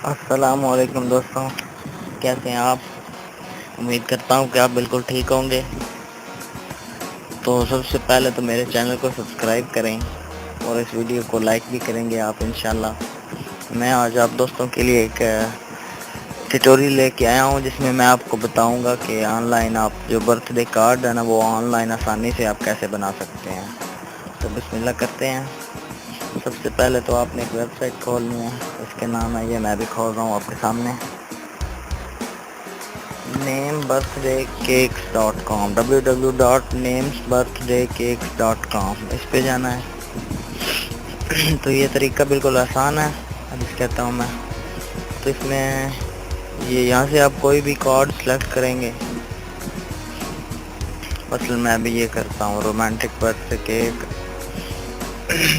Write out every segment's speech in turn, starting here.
अस्सलामुअलैकुम दोस्तों, कैसे हैं आप। उम्मीद करता हूँ कि आप बिल्कुल ठीक होंगे। तो सबसे पहले तो मेरे चैनल को सब्सक्राइब करें और इस वीडियो को लाइक भी करेंगे आप इंशाल्लाह। मैं आज आप दोस्तों के लिए एक ट्यूटोरियल लेके आया हूँ जिसमें मैं आपको बताऊँगा कि ऑनलाइन आप जो बर्थडे कार्ड है ना वो ऑनलाइन आसानी से आप कैसे बना सकते हैं। तो बिस्मिल्लाह करते हैं। सबसे पहले तो आपने एक वेबसाइट खोलनी है, इसके नाम है, ये मैं भी खोल रहा हूँ आपके सामने, namebirthdaycakes.com www.namesbirthdaycakes.com इस पे जाना है। तो ये तरीका बिल्कुल आसान है, अब इस कहता हूँ मैं। तो इसमें ये यहाँ से आप कोई भी कार्ड सेलेक्ट करेंगे। मसलन मैं अभी ये करता हूँ romantic birthday cake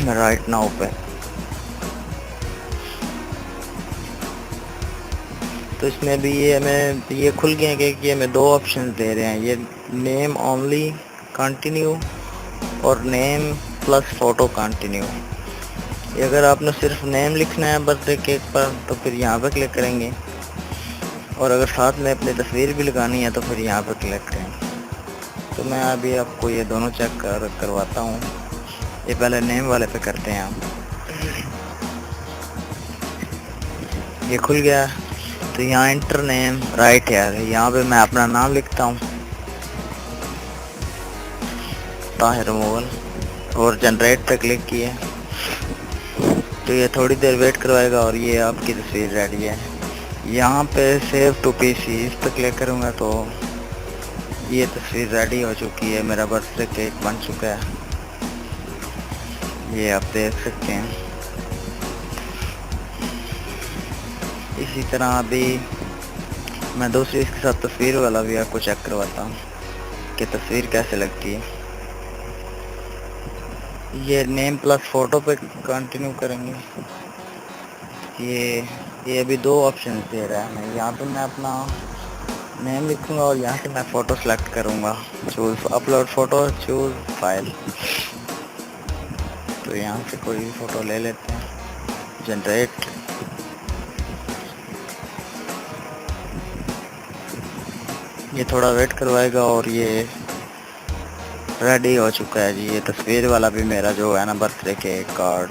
right now पे। तो इसमें भी ये हमें ये खुल गया कि ये हमें दो ऑप्शन दे रहे हैं, ये नेम ओनली कंटिन्यू और नेम प्लस फ़ोटो कंटिन्यू। ये अगर आपने सिर्फ नेम लिखना है बर्थडे केक पर तो फिर यहाँ पर क्लिक करेंगे, और अगर साथ में अपनी तस्वीर भी लगानी है तो फिर यहाँ पर क्लिक करेंगे। तो मैं अभी आपको ये दोनों चेक करवाता हूँ। ये पहले नेम वाले पे करते हैं हम। ये खुल गया। तो यहाँ इंटर नेम राइट है, यहाँ पे मैं अपना नाम लिखता हूँ, ताहिर मुगल, और जनरेट पे क्लिक किए। तो ये थोड़ी देर वेट करवाएगा और ये आपकी तस्वीर रेडी है। यहाँ पे सेव टू पीसी इस पर क्लिक करूँगा तो ये तस्वीर रेडी हो चुकी है, मेरा बर्थडे केक बन चुका है, ये आप देख सकते हैं। इसी तरह अभी मैं दूसरी इसके साथ तस्वीर वाला भी आपको चेक करवाता हूँ कि तस्वीर कैसे लगती है। ये नेम प्लस फ़ोटो पे कंटिन्यू करेंगे। ये अभी दो ऑप्शन दे रहा है, मैं यहाँ पे मैं अपना नेम लिखूँगा और यहाँ से मैं फ़ोटो सेलेक्ट करूँगा, choose upload photo, choose file. तो यहाँ से कोई भी फ़ोटो ले लेते हैं, जनरेट। ये थोड़ा वेट करवाएगा और ये रेडी हो चुका है जी। ये तस्वीर वाला भी मेरा जो है ना बर्थडे के कार्ड।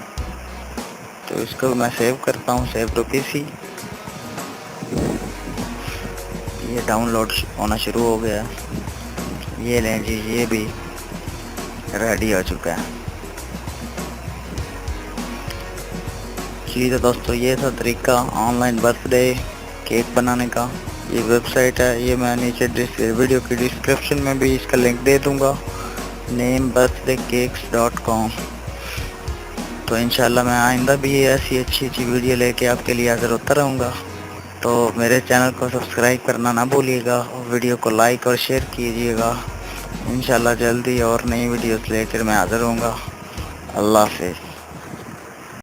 तो इसको मैं सेव करता हूँ, सेव टू पीसी। ये डाउनलोड होना शुरू हो गया। ये लें जी, ये भी रेडी हो चुका है जी। तो दोस्तों ये था तरीका ऑनलाइन बर्थडे केक बनाने का। ये वेबसाइट है, ये मैं नीचे वीडियो की डिस्क्रिप्शन में भी इसका लिंक दे दूँगा, namebirthdaycakes.com। तो इंशाल्लाह मैं आइंदा भी ऐसी अच्छी वीडियो लेके आपके लिए हाज़िर होता रहूँगा। तो मेरे चैनल को सब्सक्राइब करना ना भूलिएगा और वीडियो को लाइक और शेयर कीजिएगा। इंशाल्लाह जल्दी और नई वीडियोस लेकर मैं हाज़िर होऊंगा। अल्लाह हाफ़िज़।